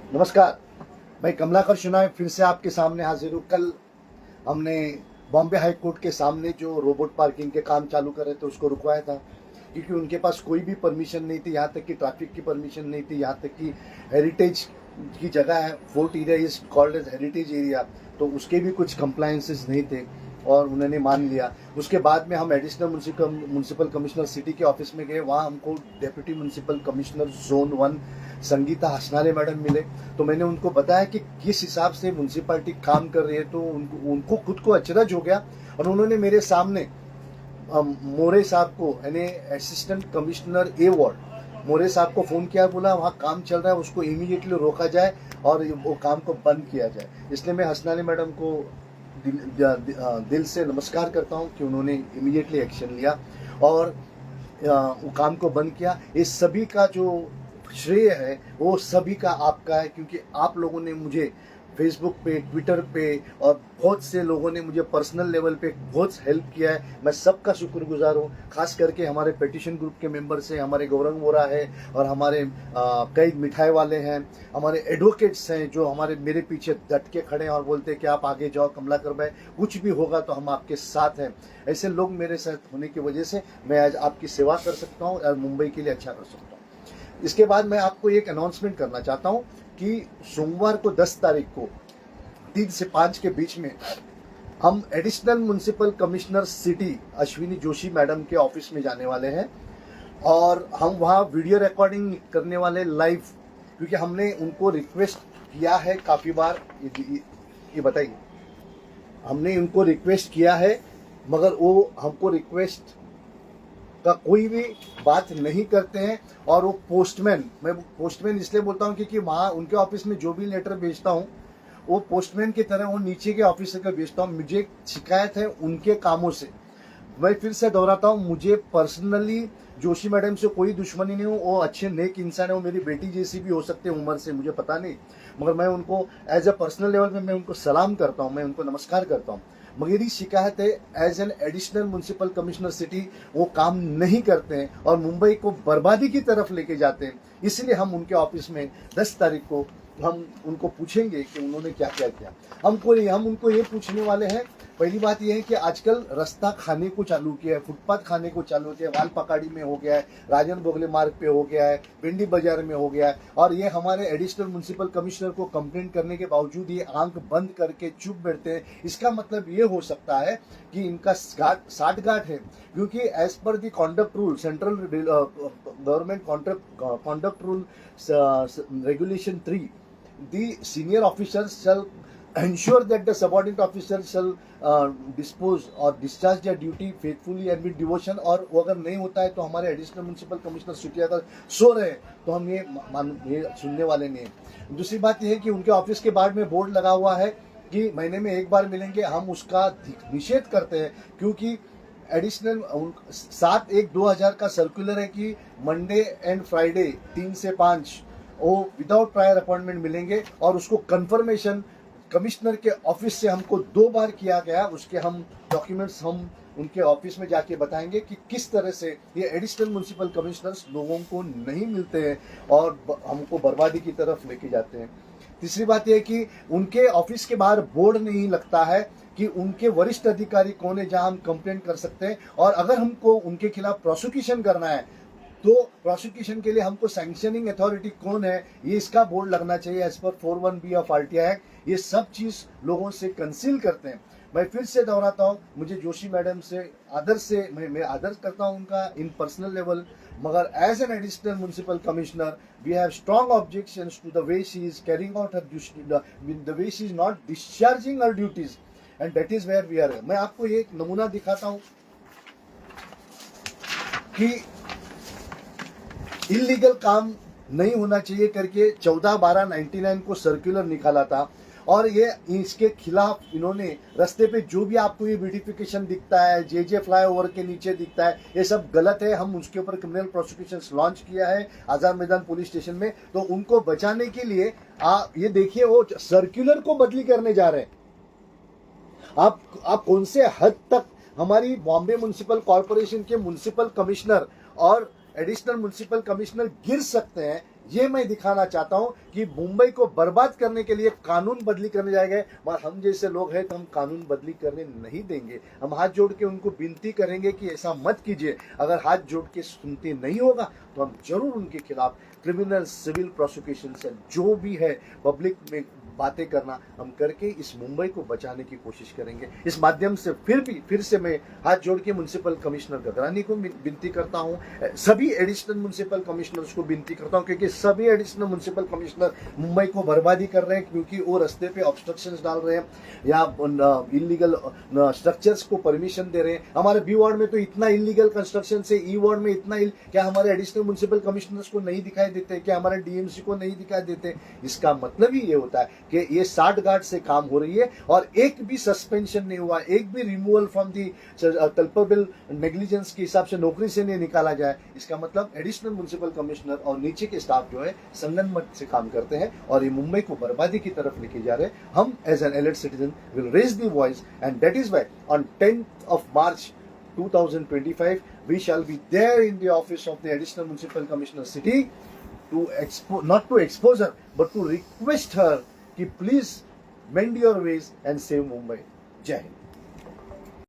नमस्कार, मैं कमलाकर शुनाय फिर से आपके सामने हाजिर हूँ। कल हमने बॉम्बे हाई कोर्ट के सामने जो रोबोट पार्किंग के काम चालू कर रहे थे उसको रुकवाया था, क्योंकि उनके पास कोई भी परमिशन नहीं थी, यहाँ तक कि ट्रैफिक की परमिशन नहीं थी, यहाँ तक कि हेरिटेज की जगह है, fort area is called as heritage area, तो उसके भी कुछ कंप्लायंसेस नहीं थे और उन्होंने मान लिया। उसके बाद में हम एडिशनल म्यूनसिपल कमिश्नर सिटी के ऑफिस में गए, वहाँ हमको deputy municipal commissioner zone 1 Sangeeta Hasnare madam मिले। तो मैंने उनको बताया कि किस हिसाब से म्यूनसिपालिटी काम कर रही है, तो उनको खुद को अचरज हो गया और उन्होंने मेरे सामने मोरे साहब को, यानी असिस्टेंट कमिश्नर ए वार्ड मोरे साहब को फ़ोन किया, बोला वहाँ काम चल रहा है, उसको इमीडिएटली रोका जाए और वो काम को बंद किया जाए। इसलिए मैं हसनानी मैडम को दिल से नमस्कार करता हूँ कि उन्होंने इमीडिएटली एक्शन लिया और वो काम को बंद किया। इस सभी का जो श्रेय है वो सभी का आपका है, क्योंकि आप लोगों ने मुझे फेसबुक पे, ट्विटर पे और बहुत से लोगों ने मुझे पर्सनल लेवल पे बहुत हेल्प किया है। मैं सबका शुक्रगुजार हूँ। खास करके हमारे पेटिशन ग्रुप के मेंबर्स हैं, हमारे गौरंग वोरा है और हमारे कई मिठाई वाले हैं, हमारे एडवोकेट्स हैं जो हमारे मेरे पीछे डट के खड़े हैं और बोलते हैं कि आप आगे जाओ कमलाकर भाई, कुछ भी होगा तो हम आपके साथ हैं। ऐसे लोग मेरे साथ होने की वजह से मैं आज आपकी सेवा कर सकता हूँ और मुंबई के लिए अच्छा कर सकता हूँ। इसके बाद मैं आपको एक अनाउंसमेंट करना चाहता हूँ कि सोमवार को 10 तारीख को 3 से 5 के बीच में हम additional municipal commissioner city Ashwini Joshi madam के ऑफिस में जाने वाले हैं और हम वहाँ वीडियो रिकॉर्डिंग करने वाले लाइव, क्योंकि हमने उनको रिक्वेस्ट किया है काफ़ी बार। ये बताइए, हमने उनको रिक्वेस्ट किया है मगर वो हमको रिक्वेस्ट का कोई भी बात नहीं करते हैं और वो पोस्टमैन, मैं पोस्टमैन इसलिए बोलता हूँ क्योंकि वहाँ उनके ऑफिस में जो भी लेटर भेजता हूँ वो पोस्टमैन की तरह वो नीचे के ऑफिसर का भेजता हूँ। मुझे शिकायत है उनके कामों से। मैं फिर से दोहराता हूँ, मुझे पर्सनली जोशी मैडम से कोई दुश्मनी नहीं हो, वो अच्छे नेक इंसान है, वो मेरी बेटी जैसी भी हो सकते हैं उम्र से, मुझे पता नहीं, मगर मैं उनको एज ए पर्सनल लेवल पे मैं उनको सलाम करता हूँ, मैं उनको नमस्कार करता हूँ। मेरी शिकायत है as an additional municipal commissioner city वो काम नहीं करते हैं और मुंबई को बर्बादी की तरफ लेके जाते हैं। इसलिए हम उनके ऑफिस में 10 तारीख को हम उनको पूछेंगे कि उन्होंने क्या क्या किया। हम उनको ये पूछने वाले हैं, पहली बात यह है कि आजकल रास्ता खाने को चालू किया है, फुटपाथ खाने को चालू किया है, वाल पकाड़ी में हो गया है, राजन बोगले मार्ग पे हो गया है, भिंडी बाजार में हो गया है, और ये हमारे एडिशनल म्यूनसिपल कमिश्नर को कंप्लेंट करने के बावजूद ये आंख बंद करके चुप बैठते हैं। इसका मतलब ये हो सकता है कि इनका साठगांठ है, क्योंकि as per the conduct rule, central government conduct rule regulation 3, the senior officers shall ensure that the subordinate officers shall dispose or discharge their duty faithfully and with devotion। और वो अगर नहीं होता है तो हमारे एडिशनल म्यूनसिपल कमिश्नर सिटी अगर सो रहे हैं तो हम ये सुनने वाले नहीं हैं। दूसरी बात यह है कि उनके ऑफिस के बाहर में बोर्ड लगा हुआ है कि महीने में एक बार मिलेंगे, हम उसका निषेध करते हैं, क्योंकि एडिशनल 7/1/2000 का सर्कुलर है कि मंडे एंड फ्राइडे 3 से 5 वो विदाउट प्रायर अपॉइंटमेंट मिलेंगे और उसको कंफर्मेशन कमिश्नर के ऑफिस से हमको 2 बार किया गया। उसके हम डॉक्यूमेंट्स हम उनके ऑफिस में जाके बताएंगे कि किस तरह से ये एडिशनल म्यूनसिपल कमिश्नर्स लोगों को नहीं मिलते हैं और हमको बर्बादी की तरफ लेके जाते हैं। तीसरी बात यह कि उनके ऑफिस के बाहर बोर्ड नहीं लगता है कि उनके वरिष्ठ अधिकारी कौन है जहां हम कंप्लेंट कर सकते हैं, और अगर हमको उनके खिलाफ प्रोसिक्यूशन करना है तो प्रोसिक्यूशन के लिए हमको सैंक्शनिंग अथॉरिटी कौन है ये इसका बोर्ड लगना चाहिए as per 41B of RTI act. ये सब चीज लोगों से कंसील करते हैं। मैं फिर से दोहराता हूँ, मुझे जोशी मैडम से मैं आदर करता हूँ उनका इन पर्सनल लेवल, मगर as an additional municipal commissioner we have strong objections to the way she is carrying out her the way she is not discharging her duties, and that is where we are. मैं आपको एक नमूना दिखाता हूँ कि illegal काम नहीं होना चाहिए करके 14/12/99 को सर्कुलर निकाला था, और ये इसके खिलाफ इन्होंने रास्ते पे जो भी आपको ये ब्यूटिफिकेशन दिखता है, जे फ्लाईओवर के नीचे दिखता है, ये सब गलत है। हम उसके ऊपर क्रिमिनल प्रोसिक्यूशन लॉन्च किया है आजाद मैदान पुलिस स्टेशन में। तो उनको बचाने के लिए ये देखिए वो सर्कुलर को बदली करने जा रहे हैं। आप कौन से हद तक हमारी बॉम्बे म्युनिसिपल कॉर्पोरेशन के म्युनिसिपल कमिश्नर और एडिशनल म्युनिसिपल कमिश्नर गिर सकते हैं, ये मैं दिखाना चाहता हूं कि मुंबई को बर्बाद करने के लिए कानून बदली करने जाएंगे, मगर हम जैसे लोग हैं तो हम कानून बदली करने नहीं देंगे। हम हाथ जोड़ के उनको विनती करेंगे कि ऐसा मत कीजिए। अगर हाथ जोड़ के सुनते नहीं होगा तो हम जरूर उनके खिलाफ क्रिमिनल सिविल प्रोसिक्यूशन से जो भी है पब्लिक में बातें करना हम करके इस मुंबई को बचाने की कोशिश करेंगे। इस माध्यम से फिर से मैं हाथ जोड़ के म्युनिसिपल कमिश्नर गगरानी को विनती करता हूं, सभी एडिशनल म्युनिसिपल कमिश्नर्स को विनती करता हूं, क्योंकि सभी एडिशनल म्युनिसिपल कमिश्नर मुंबई को बर्बादी कर रहे हैं, क्योंकि वो रास्ते पे ऑब्स्ट्रक्शंस डाल रहे हैं या इलीगल स्ट्रक्चर्स को परमिशन दे रहे हैं। हमारे बी वार्ड में तो इतना इलीगल कंस्ट्रक्शन से, ई वार्ड में इतना क्या हमारे एडिशनल म्युनिसिपल कमिश्नर्स को नहीं दिखाई देते, क्या हमारे डीएमसी को नहीं दिखाई देते? इसका मतलब ही ये होता है कि ये 60 गार्ड से काम हो रही है और एक भी सस्पेंशन नहीं हुआ, एक भी removal from the culpable negligence के हिसाब से नौकरी से नहीं निकाला जाए। इसका मतलब एडिशनल म्युनिसिपल कमिश्नर और नीचे के स्टाफ जो है संगनमत से काम करते हैं और ये मुंबई को बर्बादी की तरफ लेके जा रहे हैं। हम as an alert citizen will raise the voice and that is why on 10th of March 2025 we shall be there in the office of the additional municipal commissioner city to not to expose her but to request her कि please mend your ways and save Mumbai. जय हिंद।